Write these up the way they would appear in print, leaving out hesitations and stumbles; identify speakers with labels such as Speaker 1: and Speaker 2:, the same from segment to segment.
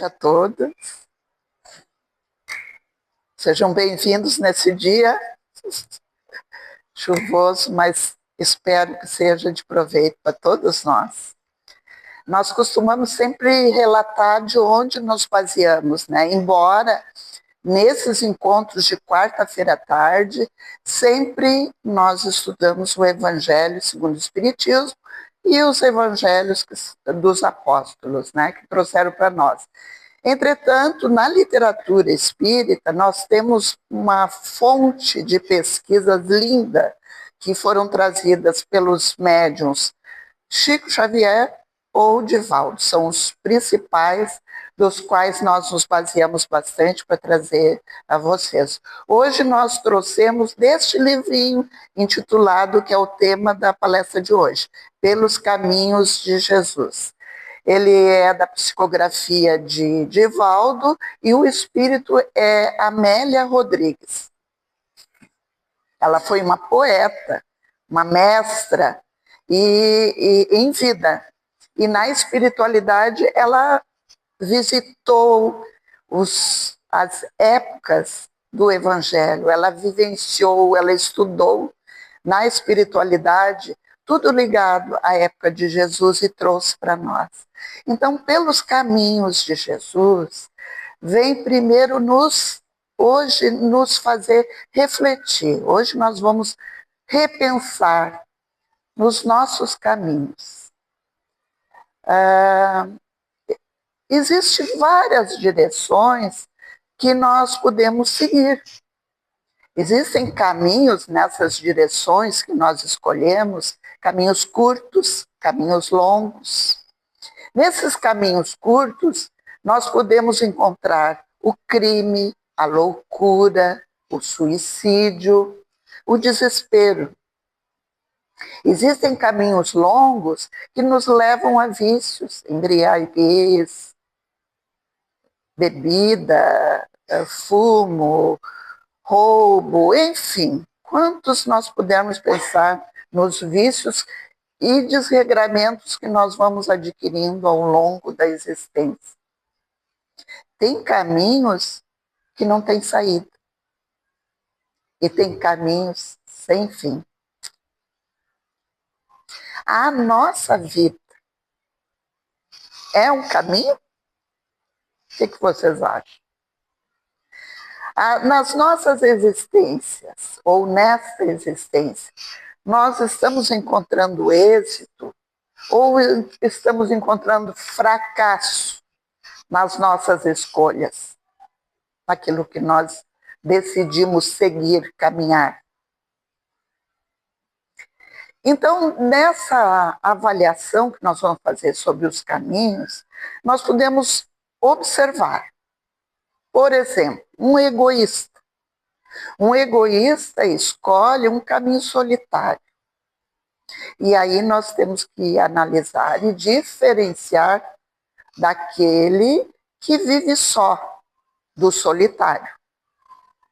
Speaker 1: A todos. Sejam bem-vindos nesse dia chuvoso, mas espero que seja de proveito para todos nós. Nós costumamos sempre relatar de onde nos baseamos, né? Embora nesses encontros de quarta-feira à tarde, sempre nós estudamos o Evangelho segundo o Espiritismo e os evangelhos dos apóstolos, né, que trouxeram para nós. Entretanto, na literatura espírita, nós temos uma fonte de pesquisas linda que foram trazidas pelos médiuns Chico Xavier ou Divaldo. São os principais dos quais nós nos baseamos bastante para trazer a vocês. Hoje nós trouxemos deste livrinho intitulado, que é o tema da palestra de hoje, Pelos Caminhos de Jesus. Ele é da psicografia de Divaldo e o espírito é Amélia Rodrigues. Ela foi uma poeta, uma mestra, e em vida. E na espiritualidade ela visitou as épocas do Evangelho, ela vivenciou, ela estudou na espiritualidade, tudo ligado à época de Jesus e trouxe para nós. Então, pelos caminhos de Jesus, vem primeiro hoje nos fazer refletir. Hoje nós vamos repensar nos nossos caminhos. Existem várias direções que nós podemos seguir. Existem caminhos nessas direções que nós escolhemos, caminhos curtos, caminhos longos. Nesses caminhos curtos, nós podemos encontrar o crime, a loucura, o suicídio, o desespero. Existem caminhos longos que nos levam a vícios, embriaguez, bebida, fumo, roubo, enfim. Quantos nós pudermos pensar nos vícios e desregramentos que nós vamos adquirindo ao longo da existência. Tem caminhos que não têm saída. E tem caminhos sem fim. A nossa vida é um caminho? O que vocês acham? Nas nossas existências, ou nesta existência, nós estamos encontrando êxito ou estamos encontrando fracasso nas nossas escolhas, naquilo que nós decidimos seguir, caminhar. Então, nessa avaliação que nós vamos fazer sobre os caminhos, nós podemos observar, por exemplo, um egoísta. Um egoísta escolhe um caminho solitário. E aí nós temos que analisar e diferenciar daquele que vive só, do solitário.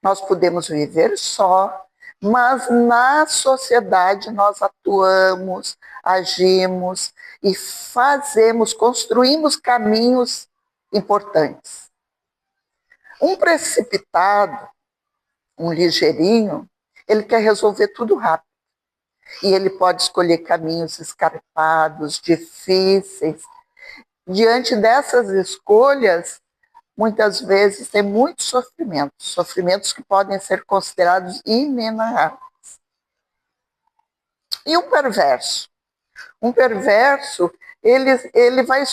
Speaker 1: Nós podemos viver só, mas na sociedade nós atuamos, agimos e fazemos, construímos caminhos importantes. Um precipitado, um ligeirinho, ele quer resolver tudo rápido. E ele pode escolher caminhos escarpados, difíceis. Diante dessas escolhas, muitas vezes tem muitos sofrimentos que podem ser considerados inenarráveis. E um perverso? Um perverso, ele vai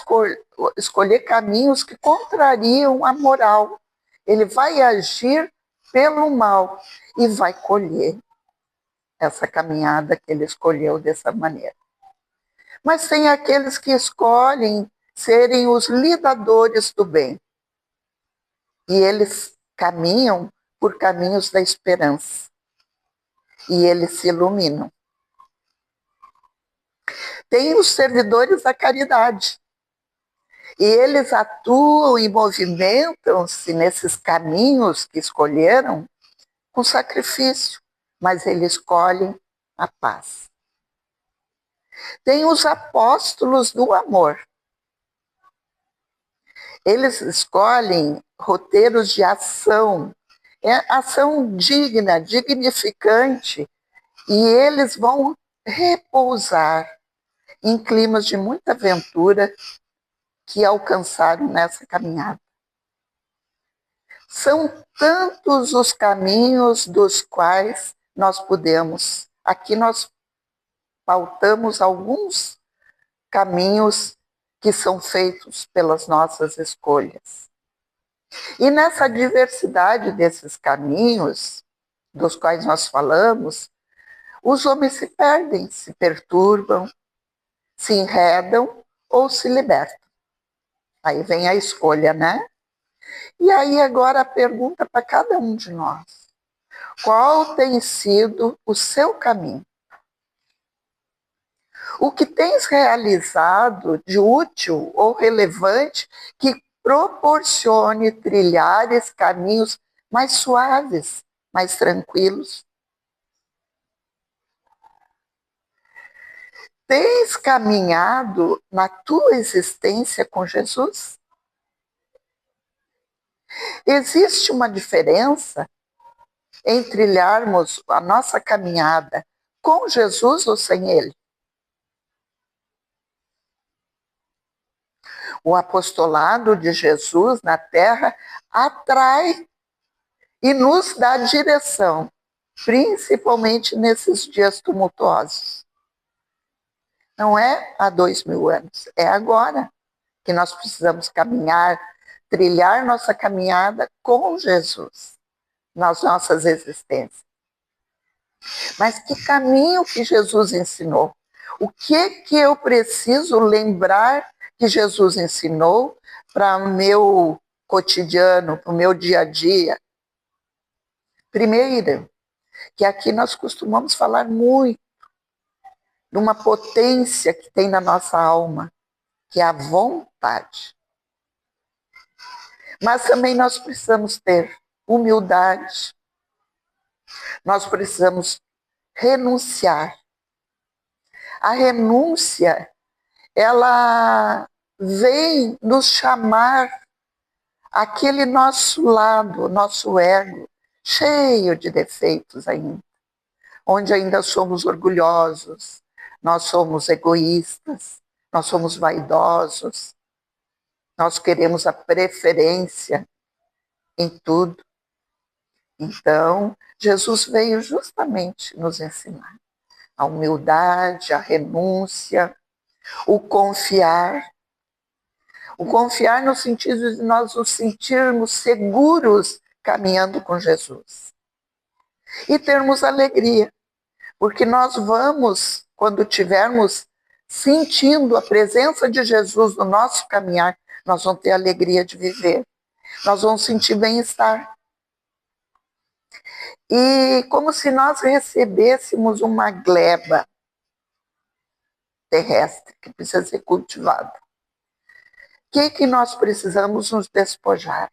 Speaker 1: escolher caminhos que contrariam a moral. Ele vai agir pelo mal e vai colher essa caminhada que ele escolheu dessa maneira. Mas tem aqueles que escolhem serem os lidadores do bem. E eles caminham por caminhos da esperança. E eles se iluminam. Tem os servidores da caridade. E eles atuam e movimentam-se nesses caminhos que escolheram com sacrifício, mas eles escolhem a paz. Tem os apóstolos do amor. Eles escolhem roteiros de ação, ação digna, dignificante, e eles vão repousar em climas de muita aventura que alcançaram nessa caminhada. São tantos os caminhos dos quais nós podemos. Aqui nós pautamos alguns caminhos que são feitos pelas nossas escolhas. E nessa diversidade desses caminhos, dos quais nós falamos, os homens se perdem, se perturbam, se enredam ou se libertam. Aí vem a escolha, né? E aí agora a pergunta para cada um de nós: qual tem sido o seu caminho? O que tens realizado de útil ou relevante que proporcione trilhares caminhos mais suaves, mais tranquilos? Tens caminhado na tua existência com Jesus? Existe uma diferença em trilharmos a nossa caminhada com Jesus ou sem Ele? O apostolado de Jesus na Terra atrai e nos dá direção, principalmente nesses dias tumultuosos. Não é há 2000 anos, é agora que nós precisamos caminhar, trilhar nossa caminhada com Jesus nas nossas existências. Mas que caminho que Jesus ensinou? O que eu preciso lembrar que Jesus ensinou para o meu cotidiano, para o meu dia a dia? Primeiro, que aqui nós costumamos falar muito de uma potência que tem na nossa alma, que é a vontade. Mas também nós precisamos ter humildade, nós precisamos renunciar. A renúncia, ela vem nos chamar aquele nosso lado, nosso ego, cheio de defeitos ainda, onde ainda somos orgulhosos, nós somos egoístas, nós somos vaidosos, nós queremos a preferência em tudo. Então, Jesus veio justamente nos ensinar a humildade, a renúncia, o confiar. O confiar no sentido de nós nos sentirmos seguros caminhando com Jesus. E termos alegria, porque nós vamos, quando tivermos sentindo a presença de Jesus no nosso caminhar, nós vamos ter alegria de viver, nós vamos sentir bem-estar. E como se nós recebêssemos uma gleba terrestre que precisa ser cultivada. O que nós precisamos nos despojar?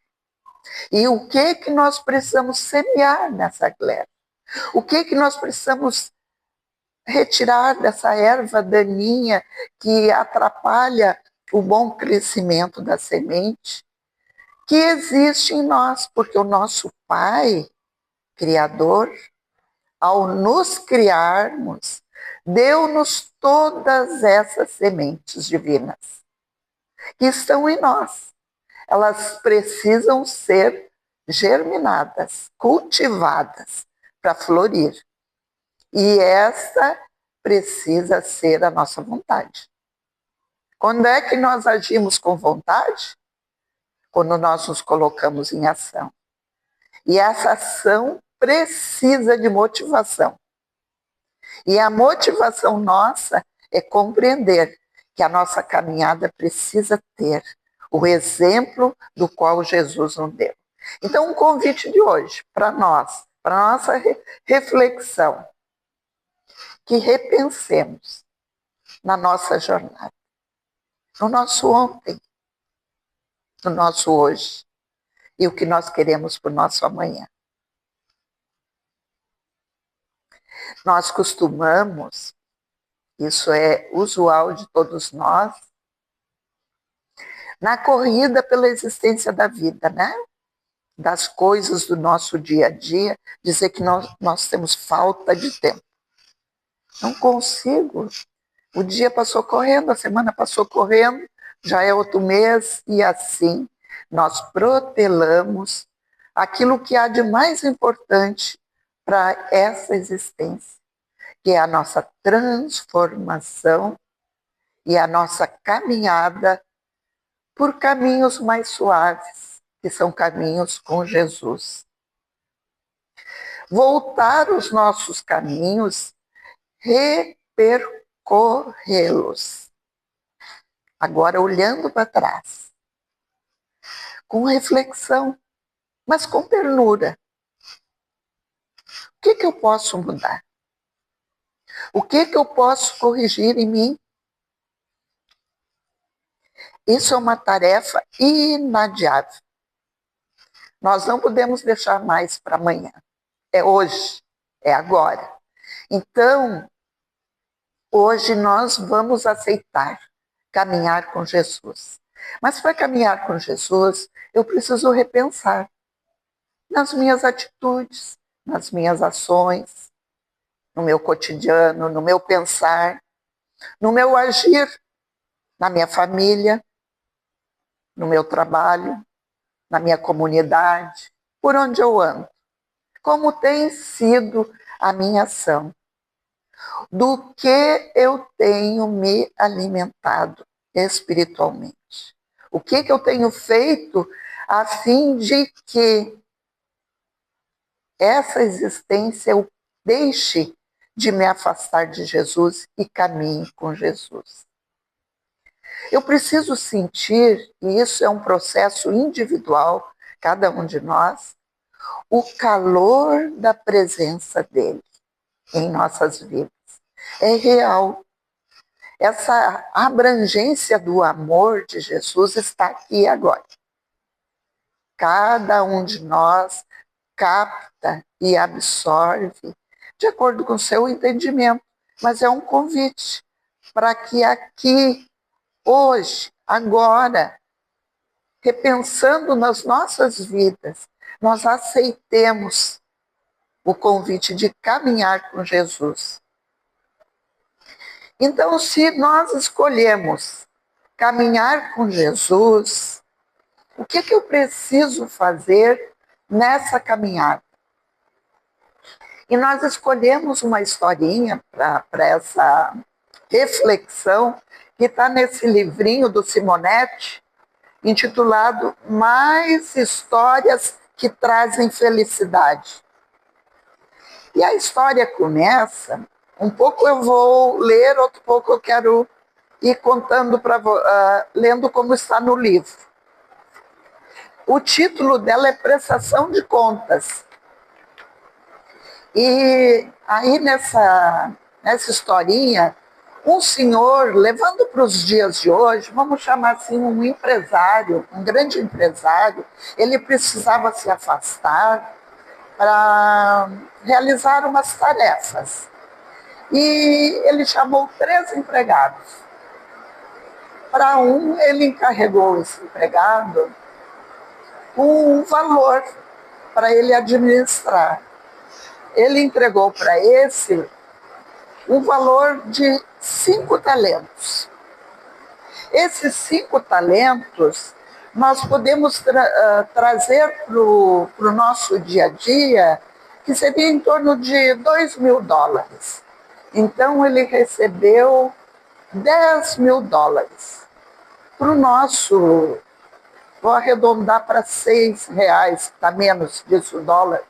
Speaker 1: E o que nós precisamos semear nessa gleba? O que nós precisamos retirar dessa erva daninha que atrapalha o bom crescimento da semente que existe em nós? Porque o nosso Pai Criador, ao nos criarmos, deu-nos todas essas sementes divinas que estão em nós. Elas precisam ser germinadas, cultivadas para florir. E essa precisa ser a nossa vontade. Quando é que nós agimos com vontade? Quando nós nos colocamos em ação. E essa ação precisa de motivação. E a motivação nossa é compreender que a nossa caminhada precisa ter o exemplo do qual Jesus nos deu. Então, um convite de hoje para nós, para a nossa reflexão, que repensemos na nossa jornada, no nosso ontem, no nosso hoje e o que nós queremos para o nosso amanhã. Nós costumamos, isso é usual de todos nós, na corrida pela existência da vida, né? Das coisas do nosso dia a dia, dizer que nós temos falta de tempo. Não consigo. O dia passou correndo, a semana passou correndo, já é outro mês, e assim nós protelamos aquilo que há de mais importante para essa existência, que é a nossa transformação e a nossa caminhada por caminhos mais suaves, que são caminhos com Jesus. Voltar os nossos caminhos, repercorrê-los. Agora olhando para trás, com reflexão, mas com ternura. O que eu posso mudar? O que eu posso corrigir em mim? Isso é uma tarefa inadiável. Nós não podemos deixar mais para amanhã. É hoje, é agora. Então, hoje nós vamos aceitar caminhar com Jesus. Mas para caminhar com Jesus, eu preciso repensar nas minhas atitudes, nas minhas ações, no meu cotidiano, no meu pensar, no meu agir, na minha família, no meu trabalho, na minha comunidade, por onde eu ando. Como tem sido a minha ação? Do que eu tenho me alimentado espiritualmente? O que eu tenho feito a fim de que essa existência eu deixe de me afastar de Jesus e caminhe com Jesus? Eu preciso sentir, e isso é um processo individual, cada um de nós, o calor da presença dele em nossas vidas. É real. Essa abrangência do amor de Jesus está aqui agora. Cada um de nós capta e absorve de acordo com o seu entendimento, mas é um convite para que aqui, hoje, agora, repensando nas nossas vidas, nós aceitemos o convite de caminhar com Jesus. Então, se nós escolhemos caminhar com Jesus, o que eu preciso fazer nessa caminhada? E nós escolhemos uma historinha para essa reflexão, que está nesse livrinho do Simonetti, intitulado Mais Histórias que Trazem Felicidade. E a história começa, um pouco eu vou ler, outro pouco eu quero ir contando, lendo como está no livro. O título dela é Prestação de Contas. E aí nessa historinha, um senhor, levando para os dias de hoje, vamos chamar assim, um empresário, um grande empresário, ele precisava se afastar para realizar umas tarefas. E ele chamou 3 empregados. Para um, ele encarregou esse empregado um valor para ele administrar. Ele entregou para esse um valor de 5 talentos. Esses 5 talentos nós podemos trazer para o nosso dia a dia, que seria em torno de $2.000. Então ele recebeu $10.000. Para o nosso, vou arredondar para R$6, está menos disso o dólar.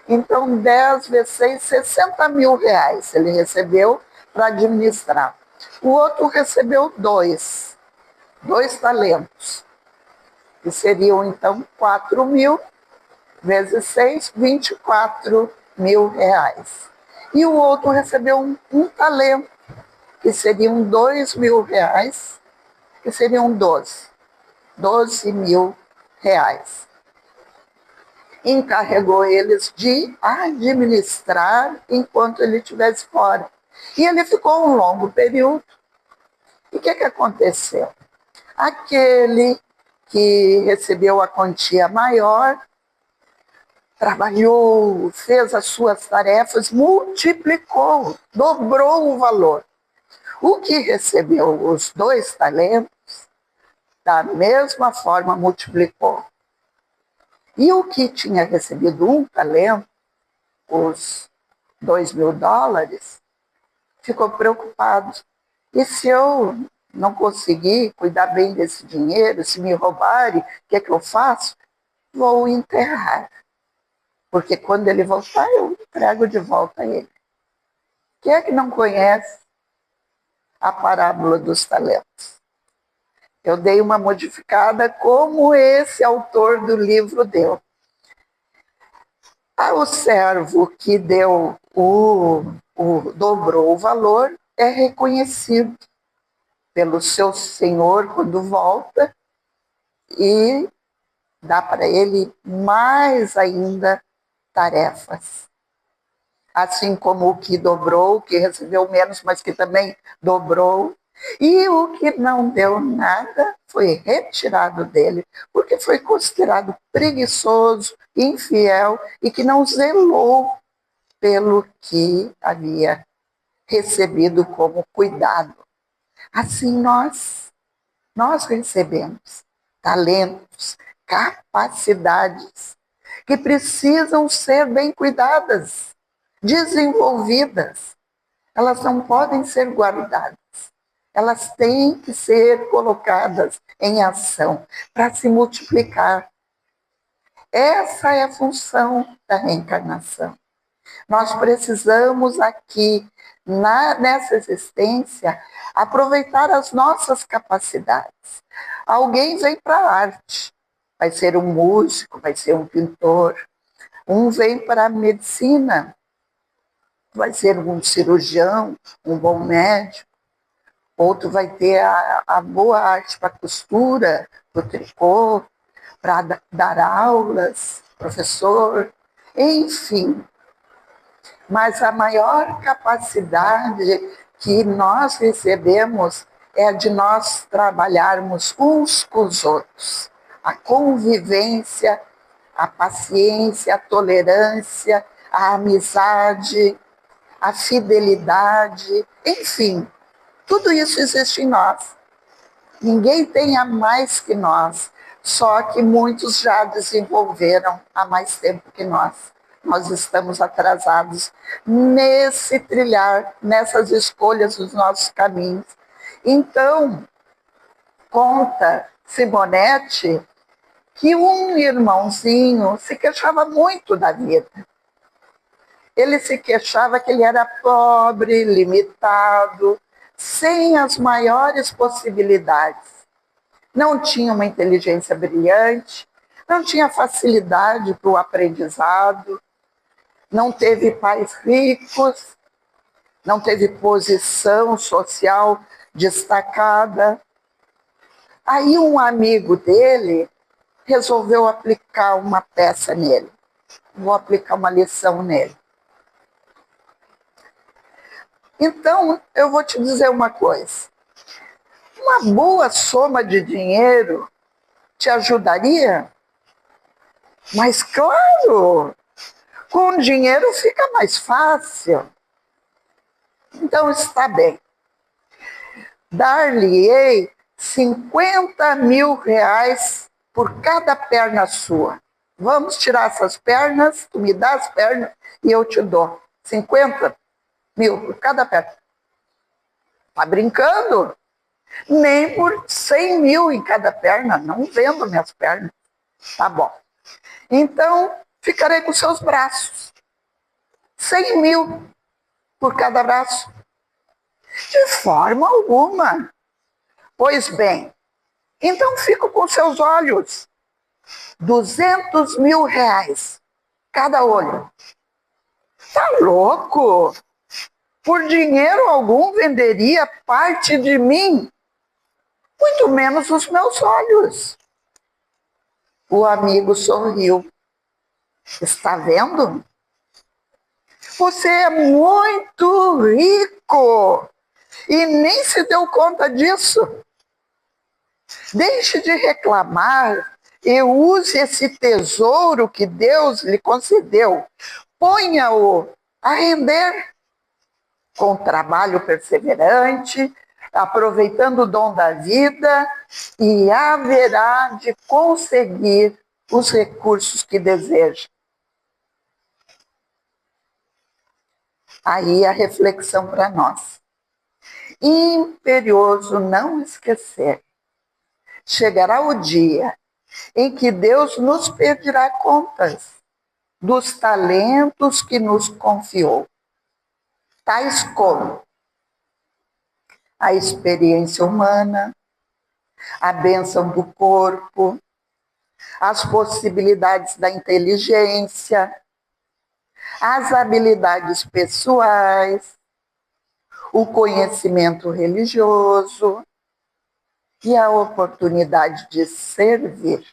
Speaker 1: Então, 10 vezes 6, R$60.000 ele recebeu para administrar. O outro recebeu 2 talentos, que seriam, então, 4.000 vezes 6, R$24.000. E o outro recebeu um talento, que seriam R$2.000, que seriam 12.000. Encarregou eles de administrar enquanto ele estivesse fora. E ele ficou um longo período. E o que aconteceu? Aquele que recebeu a quantia maior, trabalhou, fez as suas tarefas, multiplicou, dobrou o valor. O que recebeu os 2 talentos, da mesma forma multiplicou. E o que tinha recebido 1 talento, os $2.000, ficou preocupado. E se eu não conseguir cuidar bem desse dinheiro, se me roubarem, o que é que eu faço? Vou enterrar. Porque quando ele voltar, eu entrego de volta a ele. Quem é que não conhece a parábola dos talentos? Eu dei uma modificada como esse autor do livro deu. O servo que deu dobrou o valor é reconhecido pelo seu senhor quando volta e dá para ele mais ainda tarefas. Assim como o que dobrou, que recebeu menos, mas que também dobrou. E o que não deu nada foi retirado dele, porque foi considerado preguiçoso, infiel e que não zelou pelo que havia recebido como cuidado. Assim nós recebemos talentos, capacidades que precisam ser bem cuidadas, desenvolvidas. Elas não podem ser guardadas. Elas têm que ser colocadas em ação para se multiplicar. Essa é a função da reencarnação. Nós precisamos aqui, nessa existência, aproveitar as nossas capacidades. Alguém vem para a arte, vai ser um músico, vai ser um pintor. Um vem para a medicina, vai ser um cirurgião, um bom médico. Outro vai ter a boa arte para costura, para o tricô, para dar aulas, professor, enfim. Mas a maior capacidade que nós recebemos é de nós trabalharmos uns com os outros. A convivência, a paciência, a tolerância, a amizade, a fidelidade, enfim, tudo isso existe em nós. Ninguém tem a mais que nós, só que muitos já desenvolveram há mais tempo que nós. Nós estamos atrasados nesse trilhar, nessas escolhas dos nossos caminhos. Então, conta Simonetti que um irmãozinho se queixava muito da vida. Ele se queixava que ele era pobre, limitado, sem as maiores possibilidades. Não tinha uma inteligência brilhante, não tinha facilidade para o aprendizado, não teve pais ricos, não teve posição social destacada. Aí um amigo dele resolveu aplicar uma peça nele. Vou aplicar uma lição nele. Então, eu vou te dizer uma coisa. Uma boa soma de dinheiro te ajudaria? Mas, claro, com dinheiro fica mais fácil. Então, está bem. Dar-lhe-ei 50 mil reais por cada perna sua. Vamos tirar essas pernas, tu me dá as pernas e eu te dou 50 mil por cada perna. Tá brincando? Nem por 100 mil em cada perna, não vendo minhas pernas. Tá bom. Então, ficarei com seus braços. 100 mil por cada braço. De forma alguma. Pois bem, então fico com seus olhos. 200 mil reais cada olho. Tá louco? Por dinheiro algum venderia parte de mim, muito menos os meus olhos. O amigo sorriu. Está vendo? Você é muito rico e nem se deu conta disso. Deixe de reclamar e use esse tesouro que Deus lhe concedeu. Ponha-o a render com trabalho perseverante, aproveitando o dom da vida, e haverá de conseguir os recursos que deseja. Aí a reflexão para nós. Imperioso não esquecer. Chegará o dia em que Deus nos pedirá contas dos talentos que nos confiou, tais como a experiência humana, a bênção do corpo, as possibilidades da inteligência, as habilidades pessoais, o conhecimento religioso e a oportunidade de servir.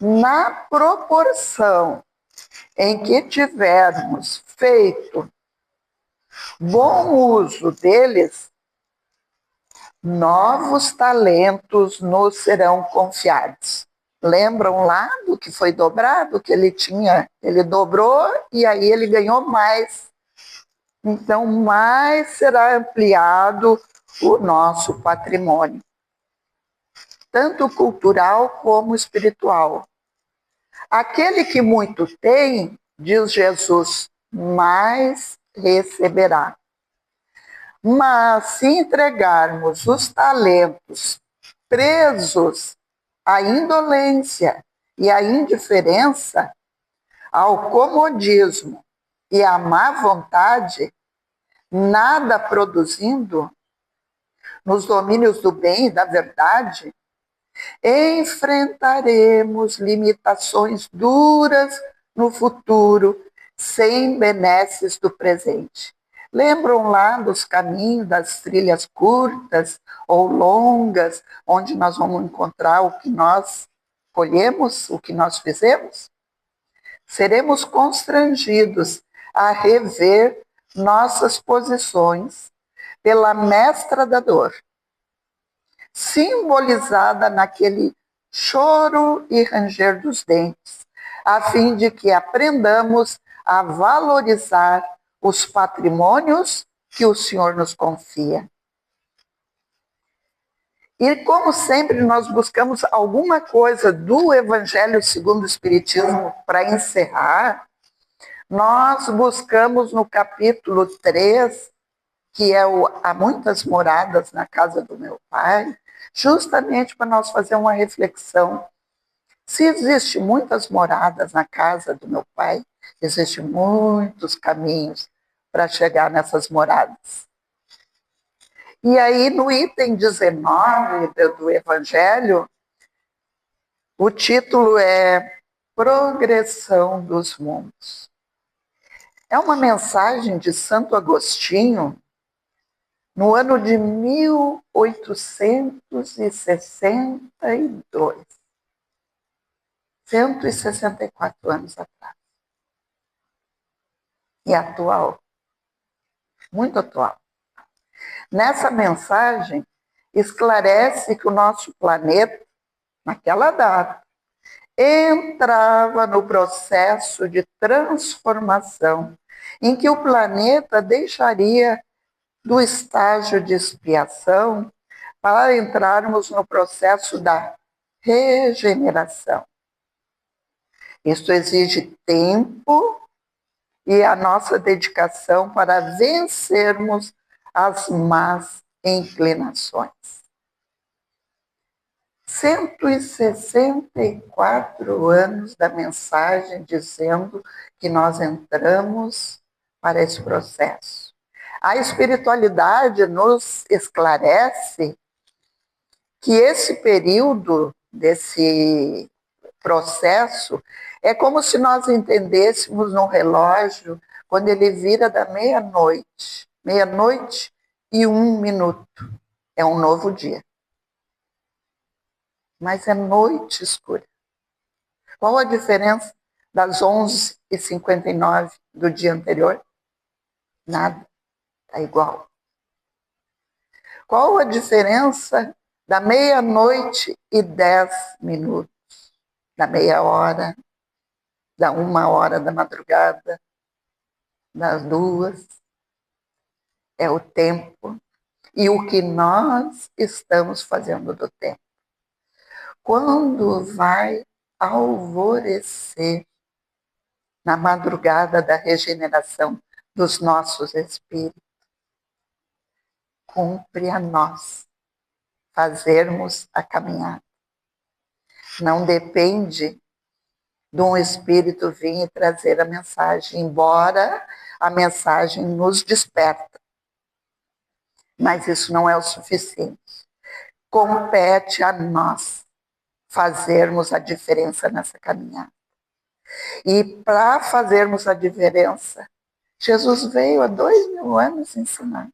Speaker 1: Na proporção em que tivermos feito bom uso deles, novos talentos nos serão confiados. Lembram lá do que foi dobrado, que ele tinha? Ele dobrou e aí ele ganhou mais. Então, mais será ampliado o nosso patrimônio, tanto cultural como espiritual. Aquele que muito tem, diz Jesus, mais receberá. Mas se entregarmos os talentos presos à indolência e à indiferença, ao comodismo e à má vontade, nada produzindo nos domínios do bem e da verdade, enfrentaremos limitações duras no futuro, sem benesses do presente. Lembram lá dos caminhos, das trilhas curtas ou longas, onde nós vamos encontrar o que nós colhemos, o que nós fizemos? Seremos constrangidos a rever nossas posições pela mestra da dor, simbolizada naquele choro e ranger dos dentes, a fim de que aprendamos a valorizar os patrimônios que o Senhor nos confia. E como sempre nós buscamos alguma coisa do Evangelho segundo o Espiritismo para encerrar, nós buscamos no capítulo 3, que é Há Muitas Moradas na Casa do Meu Pai, justamente para nós fazer uma reflexão. Se existem muitas moradas na casa do meu pai, existem muitos caminhos para chegar nessas moradas. E aí, no item 19 do Evangelho, o título é Progressão dos Mundos. É uma mensagem de Santo Agostinho, no ano de 1862, 164 anos atrás. E atual, muito atual. Nessa mensagem, esclarece que o nosso planeta, naquela data, entrava no processo de transformação, em que o planeta deixaria do estágio de expiação para entrarmos no processo da regeneração. Isso exige tempo e a nossa dedicação para vencermos as más inclinações. 164 anos da mensagem dizendo que nós entramos para esse processo. A espiritualidade nos esclarece que esse período desse processo é como se nós entendêssemos no relógio quando ele vira da meia-noite, meia-noite e 1 minuto. É um novo dia. Mas é noite escura. Qual a diferença das 11h59 do dia anterior? Nada, está igual. Qual a diferença da 00:10, da meia hora, da 1 hora da madrugada, das 2, é o tempo e o que nós estamos fazendo do tempo. Quando vai alvorecer, na madrugada da regeneração dos nossos espíritos, cumpre a nós fazermos a caminhada. Não depende de um espírito vir e trazer a mensagem, embora a mensagem nos desperta. Mas isso não é o suficiente. Compete a nós fazermos a diferença nessa caminhada. E para fazermos a diferença, Jesus veio há 2000 anos ensinar.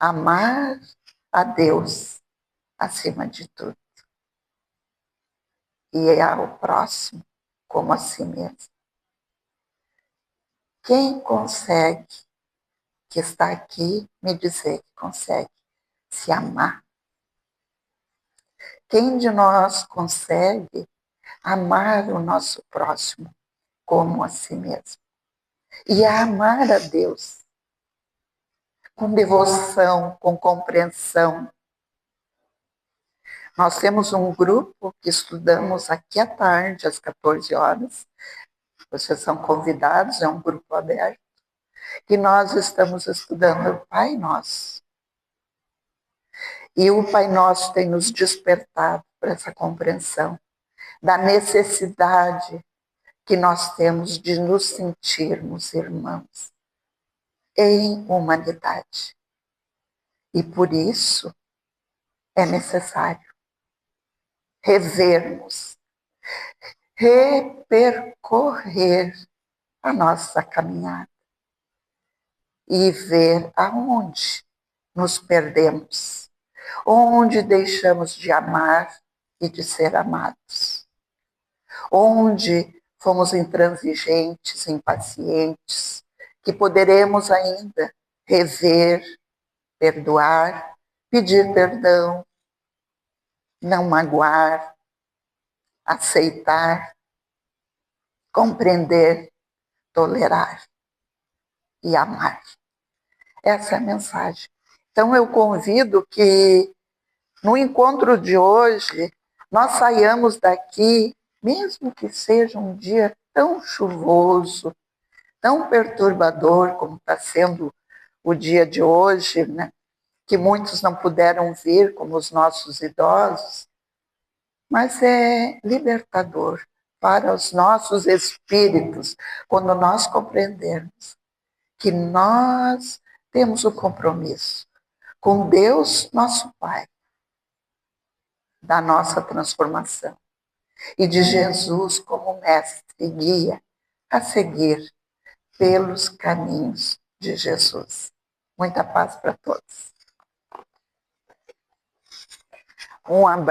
Speaker 1: Amar a Deus acima de tudo. E ao próximo como a si mesmo. Quem consegue, que está aqui, me dizer que consegue se amar? Quem de nós consegue amar o nosso próximo como a si mesmo? E amar a Deus com devoção, com compreensão. Nós temos um grupo que estudamos aqui à tarde, às 14 horas. Vocês são convidados, é um grupo aberto, que nós estamos estudando o Pai Nosso. E o Pai Nosso tem nos despertado para essa compreensão da necessidade que nós temos de nos sentirmos irmãos em humanidade. E por isso é necessário revermos, repercorrer a nossa caminhada e ver aonde nos perdemos, onde deixamos de amar e de ser amados, onde fomos intransigentes, impacientes, que poderemos ainda rever, perdoar, pedir perdão, não magoar, aceitar, compreender, tolerar e amar. Essa é a mensagem. Então eu convido que no encontro de hoje nós saiamos daqui, mesmo que seja um dia tão chuvoso, tão perturbador como está sendo o dia de hoje, né? Que muitos não puderam vir, como os nossos idosos, mas é libertador para os nossos espíritos, quando nós compreendermos que nós temos o compromisso com Deus, nosso Pai, da nossa transformação, e de Jesus como mestre e guia a seguir pelos caminhos de Jesus. Muita paz para todos. Um abraço.